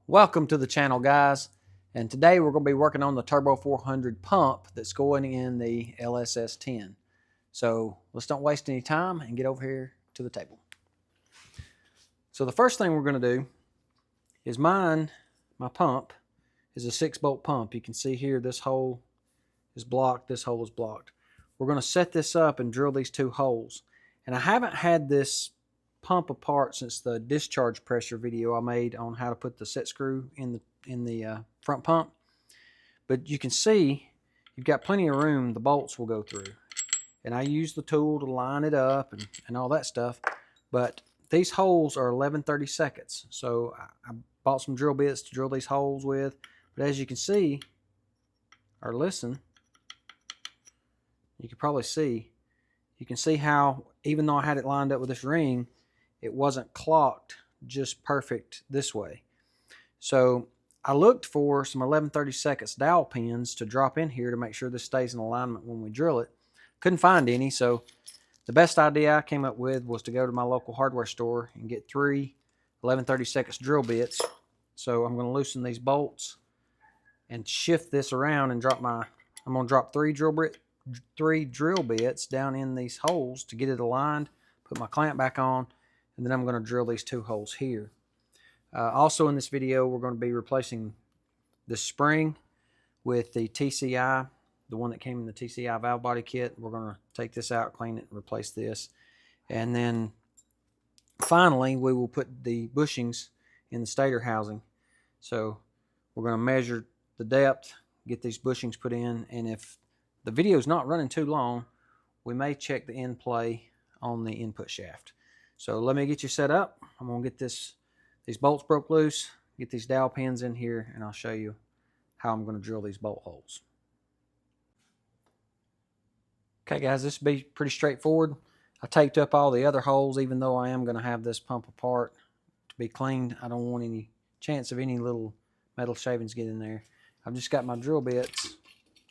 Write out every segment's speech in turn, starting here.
Welcome to the channel, guys, and today we're going to be working on the Turbo 400 pump that's going in the LSS 10. So let's don't waste any time and get over here to the table. So the first thing we're going to do is my pump is a 6-bolt pump. You can see here this hole is blocked, this hole is blocked. We're going to set this up and drill these 2 holes. And I haven't had this pump apart since the discharge pressure video I made on how to put the set screw in the front pump. But you can see you've got plenty of room the bolts will go through. And I use the tool to line it up and all that stuff. But these holes are 11/32. So I bought some drill bits to drill these holes with. But as you can see, or listen, you can probably see, you can see how even though I had it lined up with this ring, it wasn't clocked just perfect this way. So I looked for some 11/32 dowel pins to drop in here to make sure this stays in alignment when we drill it. Couldn't find any, so the best idea I came up with was to go to my local hardware store and get 3 11/32 drill bits. So I'm going to loosen these bolts and shift this around and I'm going to drop 3 drill bits down in these holes to get it aligned, put my clamp back on, and then I'm going to drill these 2 holes here. Also in this video, we're going to be replacing the spring with the TCI, the one that came in the TCI valve body kit. We're going to take this out, clean it, and replace this. And then finally, we will put the bushings in the stator housing. So we're going to measure the depth, get these bushings put in, and if the video is not running too long, we may check the end play on the input shaft. So let me get you set up. I'm going to get these bolts broke loose, get these dowel pins in here, and I'll show you how I'm going to drill these bolt holes. Okay guys, this will be pretty straightforward. I taped up all the other holes even though I am going to have this pump apart to be cleaned. I don't want any chance of any little metal shavings getting in there. I've just got my drill bits,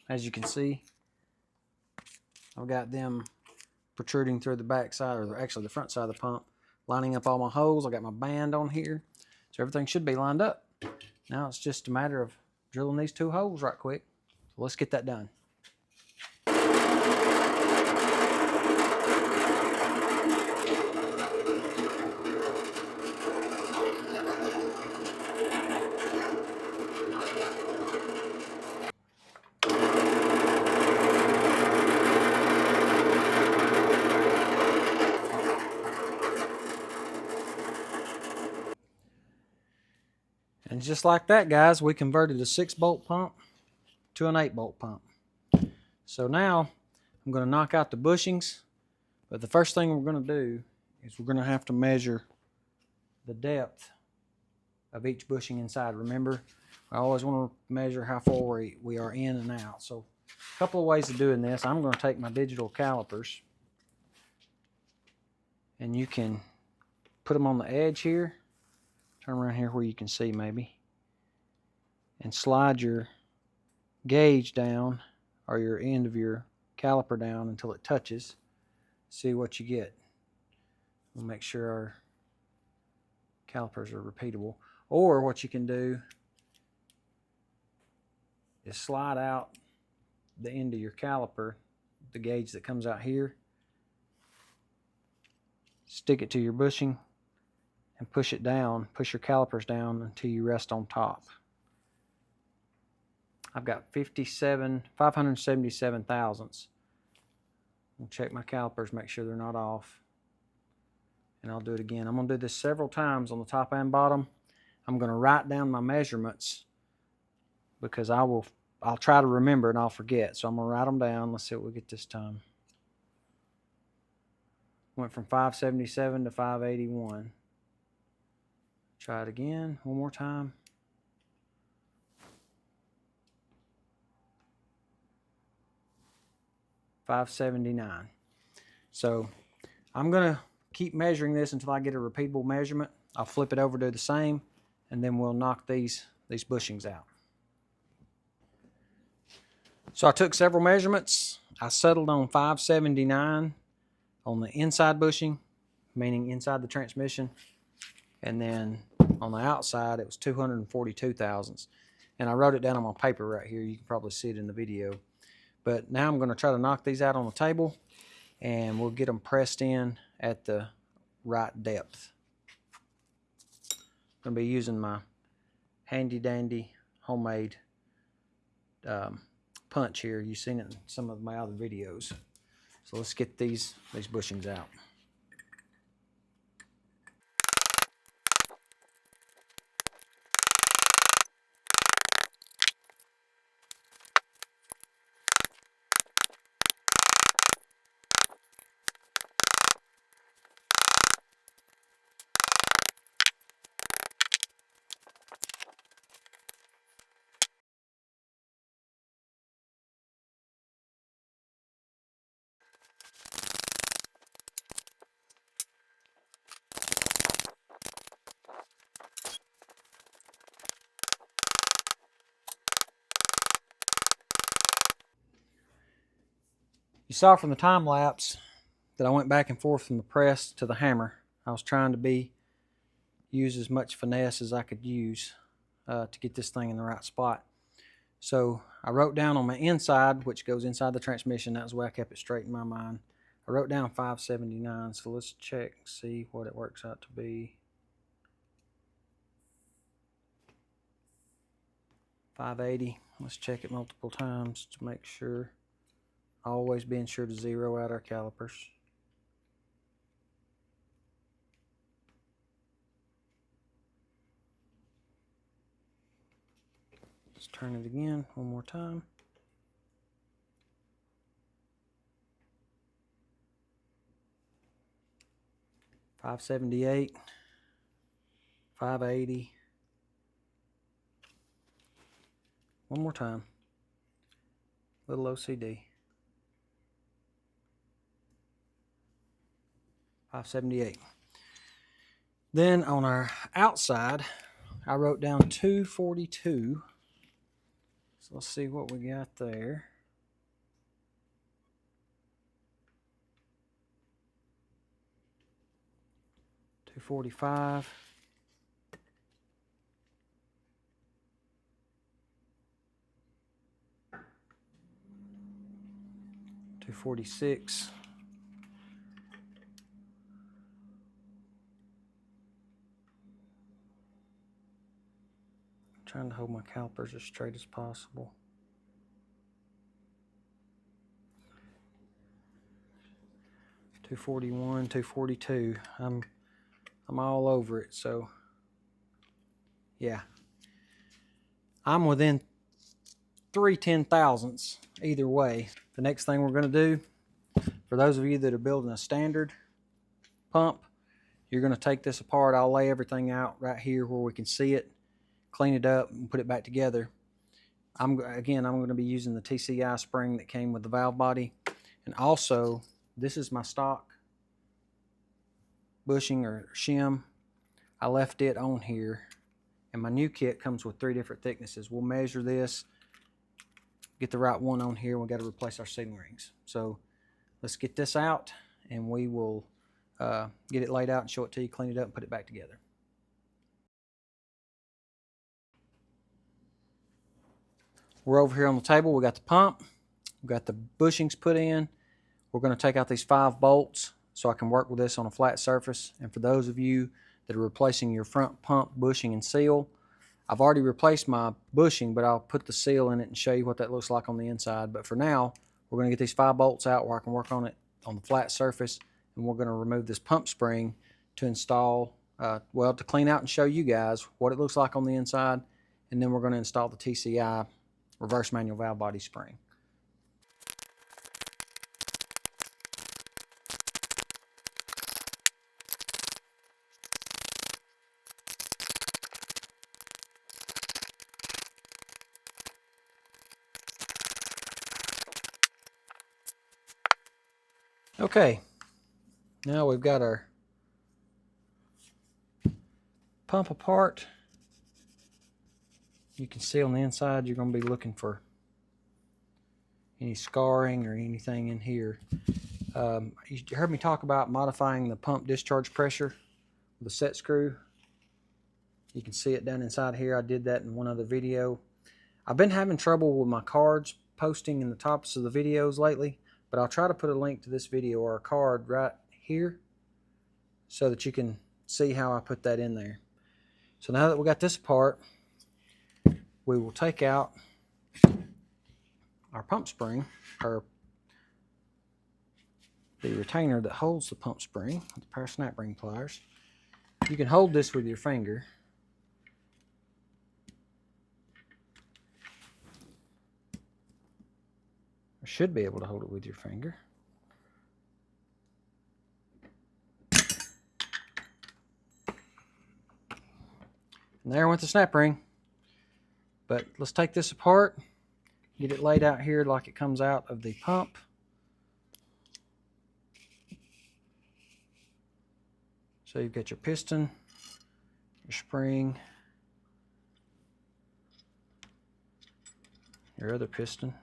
as you can see. I've got them protruding through the back side, or actually the front side of the pump, lining up all my holes. I got my band on here, so everything should be lined up. Now it's just a matter of drilling these 2 holes right quick. So let's get that done. And just like that, guys, we converted a 6-bolt pump to an 8-bolt pump. So now I'm going to knock out the bushings, but the first thing we're going to do is we're going to have to measure the depth of each bushing inside. Remember, I always want to measure how far we are in and out. So a couple of ways of doing this. I'm going to take my digital calipers, and you can put them on the edge here. Turn around here where you can see maybe, and slide your gauge down, or your end of your caliper down until it touches. See what you get. We'll make sure our calipers are repeatable. Or what you can do is slide out the end of your caliper, the gauge that comes out here, stick it to your bushing, and push it down, push your calipers down until you rest on top. I've got 577 thousandths. I'll check my calipers, make sure they're not off. And I'll do it again. I'm going to do this several times on the top and bottom. I'm going to write down my measurements because I'll try to remember and I'll forget. So I'm going to write them down. Let's see what we get this time. Went from 577 to 581. Try it again, one more time. $579. So I'm going to keep measuring this until I get a repeatable measurement. I'll flip it over to the same, and then we'll knock these bushings out. So I took several measurements. I settled on 579 on the inside bushing, meaning inside the transmission, and then On the outside, it was 242 thousandths. And I wrote it down on my paper right here. You can probably see it in the video. But now I'm going to try to knock these out on the table, and we'll get them pressed in at the right depth. I'm going to be using my handy dandy homemade punch here. You've seen it in some of my other videos. So let's get these bushings out. You saw from the time lapse that I went back and forth from the press to the hammer. I was trying to use as much finesse as I could use to get this thing in the right spot. So I wrote down on my inside, which goes inside the transmission. That's the way I kept it straight in my mind. I wrote down 579. So let's check and see what it works out to be. 580. Let's check it multiple times to make sure. Always being sure to zero out our calipers. Let's turn it again one more time. $578, $580. One more time. Little OCD. $578. Then on our outside, I wrote down 242. So let's see what we got there. $245. $246. Trying to hold my calipers as straight as possible. $241, $242. I'm all over it, so yeah. I'm within 3/10,000ths either way. The next thing we're going to do, for those of you that are building a standard pump, you're going to take this apart. I'll lay everything out right here where we can see it, clean it up, and put it back together. I'm going to be using the TCI spring that came with the valve body. And also, this is my stock bushing or shim. I left it on here. And my new kit comes with 3 different thicknesses. We'll measure this, get the right one on here. We've got to replace our sealing rings. So let's get this out, and we will get it laid out and show it to you, clean it up, and put it back together. We're over here on the table. We got the pump. We've got the bushings put in. We're going to take out these 5 bolts so I can work with this on a flat surface. And for those of you that are replacing your front pump bushing and seal, I've already replaced my bushing, but I'll put the seal in it and show you what that looks like on the inside. But for now, we're going to get these 5 bolts out where I can work on it on the flat surface, and we're going to remove this pump spring to install, well, to clean out and show you guys what it looks like on the inside, and then we're going to install the TCI reverse manual valve body spring. Okay, now we've got our pump apart. You can see on the inside you're going to be looking for any scarring or anything in here. You heard me talk about modifying the pump discharge pressure with a set screw. You can see it down inside here. I did that in one other video. I've been having trouble with my cards posting in the tops of the videos lately, but I'll try to put a link to this video or a card right here so that you can see how I put that in there. So now that we got this apart, we will take out our pump spring, or the retainer that holds the pump spring with a pair of snap ring pliers. You can hold this with your finger. Or should be able to hold it with your finger. And there went the snap ring. But let's take this apart, get it laid out here like it comes out of the pump. So you've got your piston, your spring, your other piston.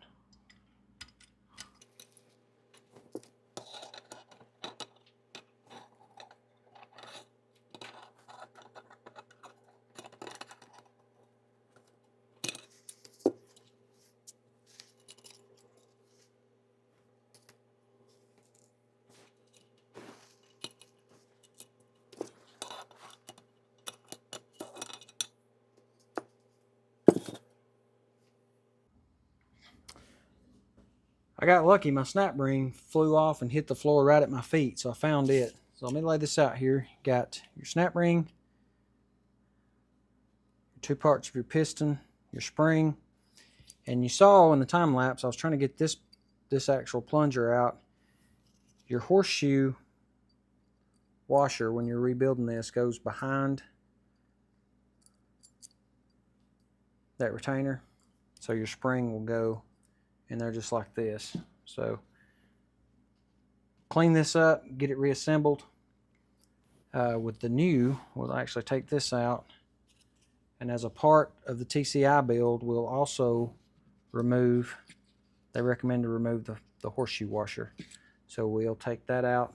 I got lucky, my snap ring flew off and hit the floor right at my feet, so I found it. So let me lay this out here. You got your snap ring, your two parts of your piston, your spring, and you saw in the time lapse, I was trying to get this actual plunger out. Your horseshoe washer, when you're rebuilding this, goes behind that retainer, so your spring will go in there just like this. So clean this up, get it reassembled. With the new, we'll actually take this out, and as a part of the TCI build, we'll also remove, they recommend to remove the horseshoe washer. So we'll take that out,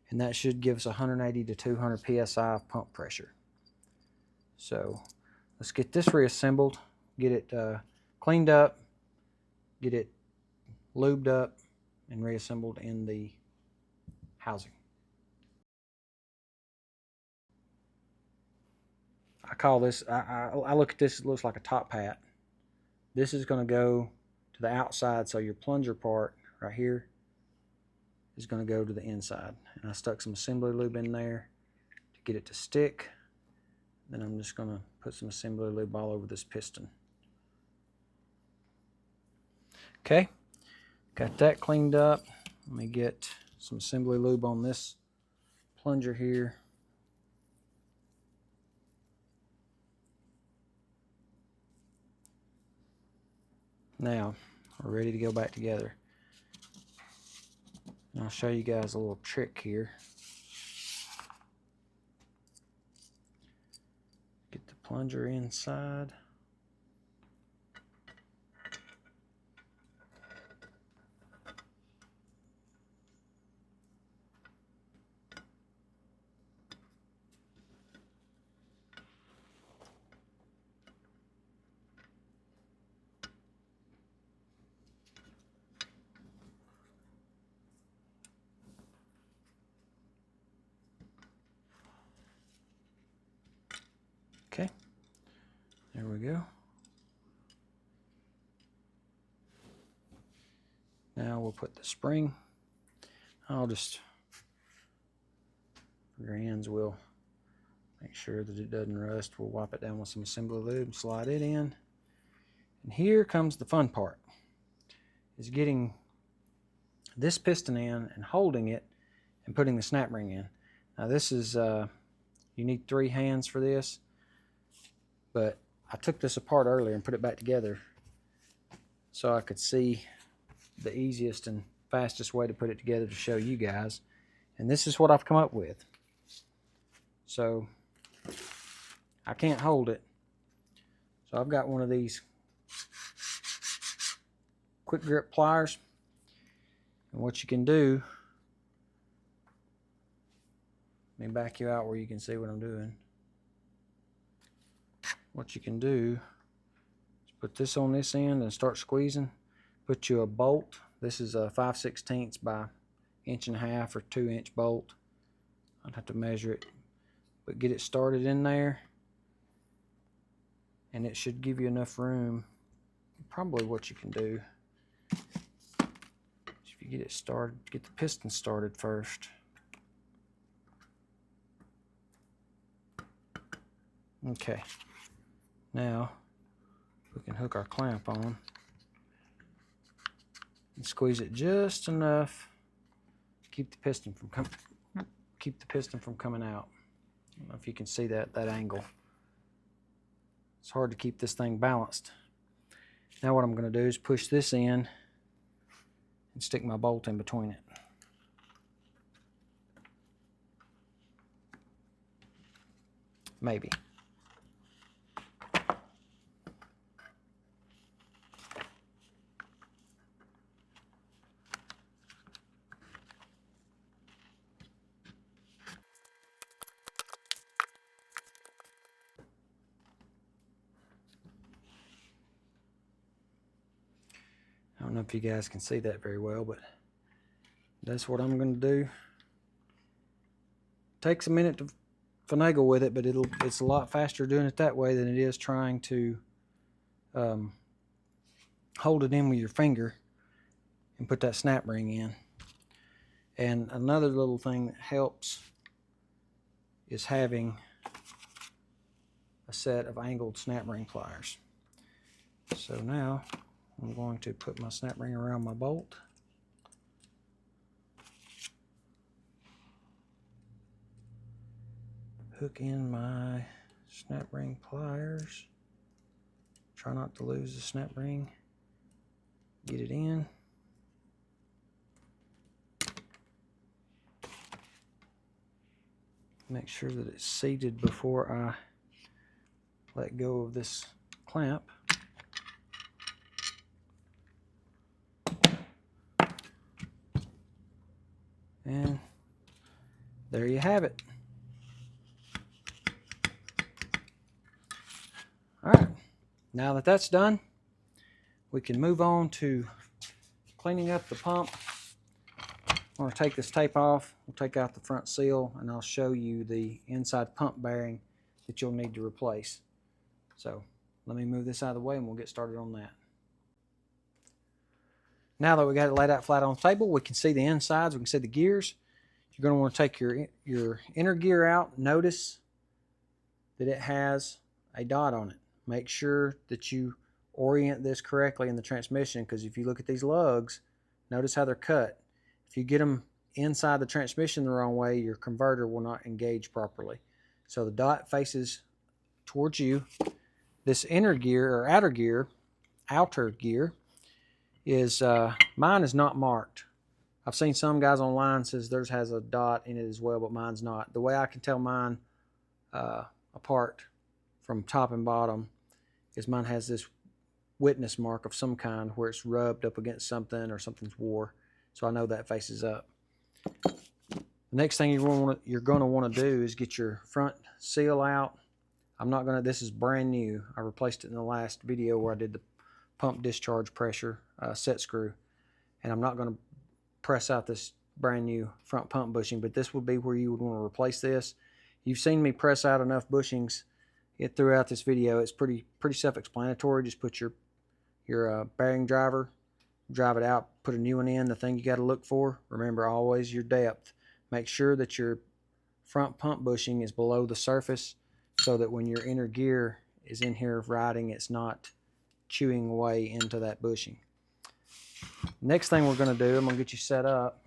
and that should give us 180 to 200 psi pump pressure. So let's get this reassembled, get it cleaned up, get it lubed up, and reassembled in the housing. I call this, I look at this, it looks like a top hat. This is going to go to the outside, so your plunger part right here is going to go to the inside. And I stuck some assembly lube in there to get it to stick. Then I'm just going to put some assembly lube all over this piston. Okay, got that cleaned up. Let me get some assembly lube on this plunger here. Now, we're ready to go back together. And I'll show you guys a little trick here. Get the plunger inside. Okay, there we go. Now we'll put the spring. I'll just, for your hands, we'll make sure that it doesn't rust. We'll wipe it down with some assembly lube, slide it in. And here comes the fun part, is getting this piston in and holding it and putting the snap ring in. Now this is, you need 3 hands for this, but I took this apart earlier and put it back together so I could see the easiest and fastest way to put it together to show you guys. And this is what I've come up with. So I can't hold it, so I've got one of these quick grip pliers, and what you can do, let me back you out where you can see what I'm doing. what you can do is put this on this end and start squeezing. Put you a bolt. This is a 5/16 by 1.5 or 2-inch bolt. I'd have to measure it, but get it started in there, and it should give you enough room. Probably what you can do, if you get it started, get the piston started first. Okay, now we can hook our clamp on and squeeze it just enough to keep the piston from coming out. I don't know if you can see that angle. It's hard to keep this thing balanced. Now what I'm going to do is push this in and stick my bolt in between it. Maybe. I don't know if you guys can see that very well, but that's what I'm going to do. Takes a minute to finagle with it, but it's a lot faster doing it that way than it is trying to hold it in with your finger and put that snap ring in. And another little thing that helps is having a set of angled snap ring pliers. So now I'm going to put my snap ring around my bolt. Hook in my snap ring pliers. Try not to lose the snap ring. Get it in. Make sure that it's seated before I let go of this clamp. And there you have it. All right, now that that's done, we can move on to cleaning up the pump. I'm going to take this tape off. We'll take out the front seal, and I'll show you the inside pump bearing that you'll need to replace. So let me move this out of the way and we'll get started on that. Now that we got it laid out flat on the table, we can see the insides, we can see the gears. You're going to want to take your inner gear out. Notice that it has a dot on it. Make sure that you orient this correctly in the transmission, because if you look at these lugs, notice how they're cut. If you get them inside the transmission the wrong way, your converter will not engage properly. So the dot faces towards you. This inner gear or outer gear is, mine is not marked. I've seen some guys online says theirs has a dot in it as well, but mine's not. The way I can tell mine apart from top and bottom is mine has this witness mark of some kind where it's rubbed up against something or something's wore. So I know that faces up. The next thing you're going to want to do is get your front seal out. This is brand new. I replaced it in the last video where I did the pump discharge pressure set screw. And I'm not going to press out this brand new front pump bushing, but this would be where you would want to replace this. You've seen me press out enough bushings throughout this video. It's pretty self-explanatory. Just put your bearing driver, drive it out, put a new one in. The thing you got to look for, remember always your depth. Make sure that your front pump bushing is below the surface so that when your inner gear is in here riding, it's not chewing away into that bushing. Next thing we're going to do, I'm going to get you set up,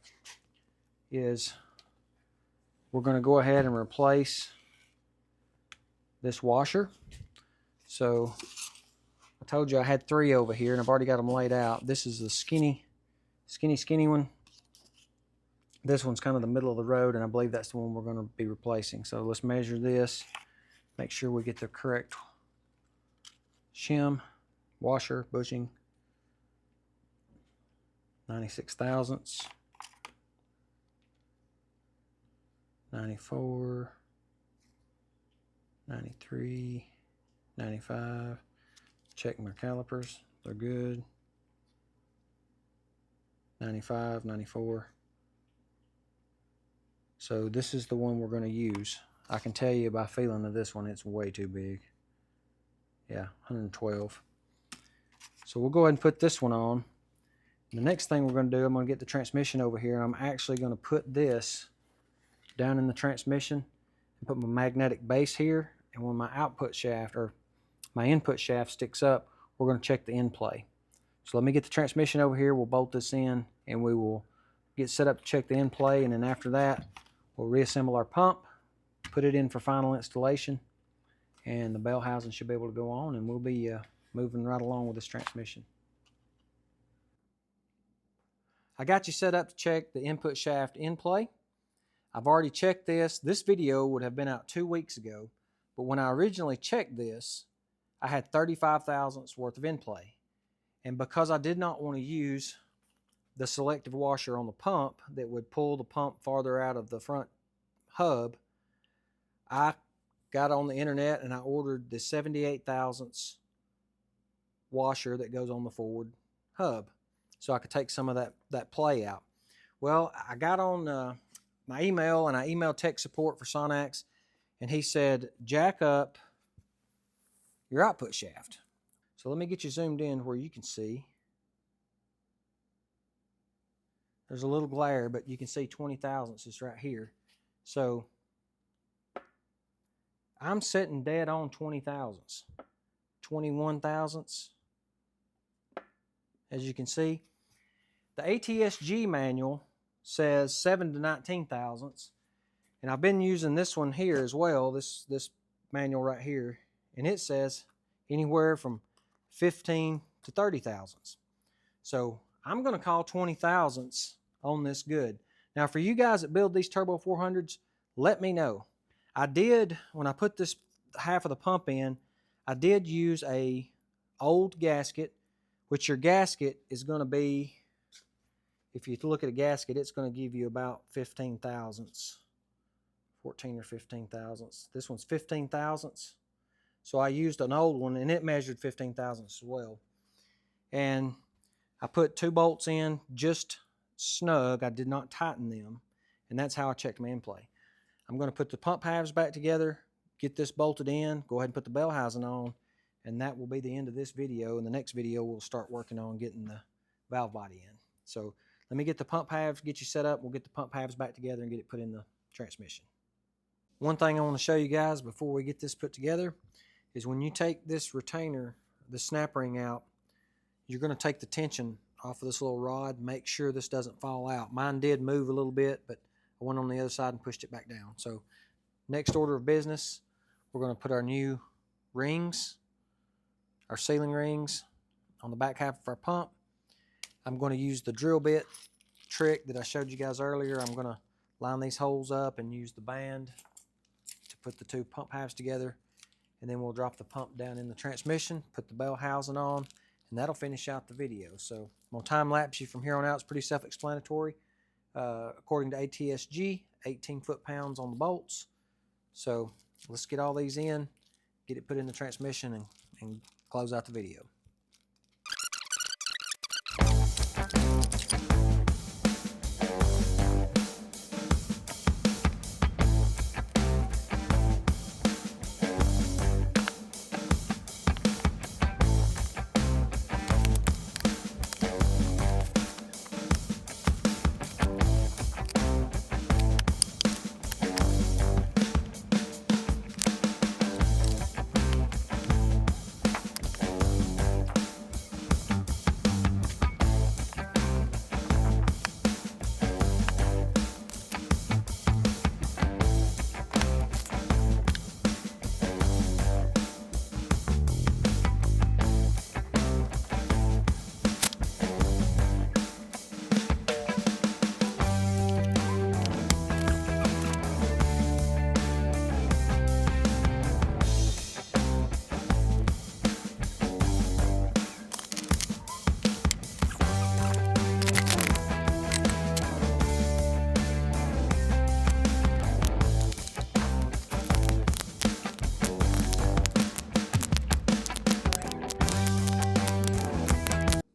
is we're going to go ahead and replace this washer. So I told you I had 3 over here and I've already got them laid out. This is the skinny one. This one's kind of the middle of the road, and I believe that's the one we're going to be replacing. So let's measure this, make sure we get the correct shim, washer, bushing. 96 thousandths, 94, 93, 95. Check my calipers, they're good. 95, 94. So this is the one we're going to use. I can tell you by feeling of this one, it's way too big. Yeah, 112. So we'll go ahead and put this one on. The next thing we're going to do, I'm going to get the transmission over here, and I'm actually going to put this down in the transmission and put my magnetic base here, and when my output shaft or my input shaft sticks up, we're going to check the end play. So let me get the transmission over here, we'll bolt this in, and we will get set up to check the end play, and then after that we'll reassemble our pump, put it in for final installation, and the bell housing should be able to go on, and we'll be moving right along with this transmission. I got you set up to check the input shaft end play. I've already checked this. This video would have been out 2 weeks ago, but when I originally checked this, I had 35 thousandths worth of end play. And because I did not want to use the selective washer on the pump that would pull the pump farther out of the front hub, I got on the internet and I ordered the 78 thousandths washer that goes on the forward hub, so I could take some of that play out. Well, I got on my email and I emailed tech support for Sonnax, and he said, jack up your output shaft. So let me get you zoomed in where you can see. There's a little glare, but you can see 20 thousandths is right here. So I'm setting dead on 20 thousandths, 21 thousandths. As you can see, the ATSG manual says 7 to 19 thousandths, and I've been using this one here as well, this manual right here, and it says anywhere from 15 to 30 thousandths. So I'm going to call 20 thousandths on this good. Now for you guys that build these Turbo 400s, let me know. I did, when I put this half of the pump in, I did use a old gasket, which your gasket is going to be, if you look at a gasket, it's going to give you about 15 thousandths, 14 or 15 thousandths. This one's 15 thousandths. So I used an old one, and it measured 15 thousandths as well. And I put 2 bolts in just snug. I did not tighten them, and that's how I checked my end play. I'm going to put the pump halves back together, get this bolted in, go ahead and put the bell housing on, and that will be the end of this video. In the next video, we'll start working on getting the valve body in. So let me get the pump halves, get you set up. We'll get the pump halves back together and get it put in the transmission. One thing I want to show you guys before we get this put together is when you take this retainer, the snap ring out, you're going to take the tension off of this little rod. Make sure this doesn't fall out. Mine did move a little bit, but I went on the other side and pushed it back down. So next order of business, we're going to put our new rings, our sealing rings, on the back half of our pump. I'm going to use the drill bit trick that I showed you guys earlier. I'm going to line these holes up and use the band to put the 2 pump halves together, and then we'll drop the pump down in the transmission, put the bell housing on, and that'll finish out the video. So I'm going to time lapse you from here on out. It's pretty self-explanatory. According to ATSG, 18 foot-pounds on the bolts. So let's get all these in, get it put in the transmission, and close out the video.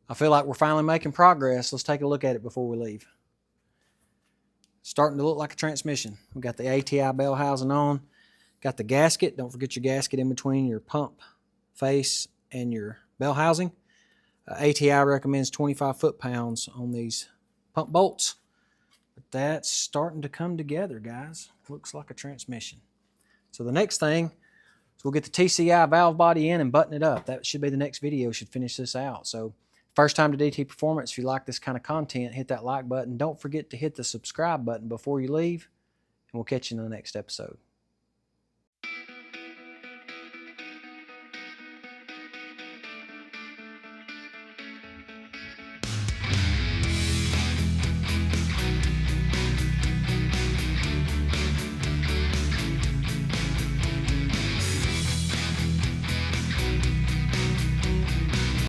I feel like we're finally making progress. Let's take a look at it before we leave. Starting to look like a transmission. We got the ATI Bellhousing on. Got the gasket. Don't forget your gasket in between your pump face and your bell housing. ATI recommends 25 foot-pounds on these pump bolts. But that's starting to come together, guys. Looks like a transmission. So the next thing is we'll get the TCI valve body in and button it up. That should be the next video. Should finish this out. So first time to DT Performance, if you like this kind of content, hit that like button. Don't forget to hit the subscribe button before you leave, and we'll catch you in the next episode.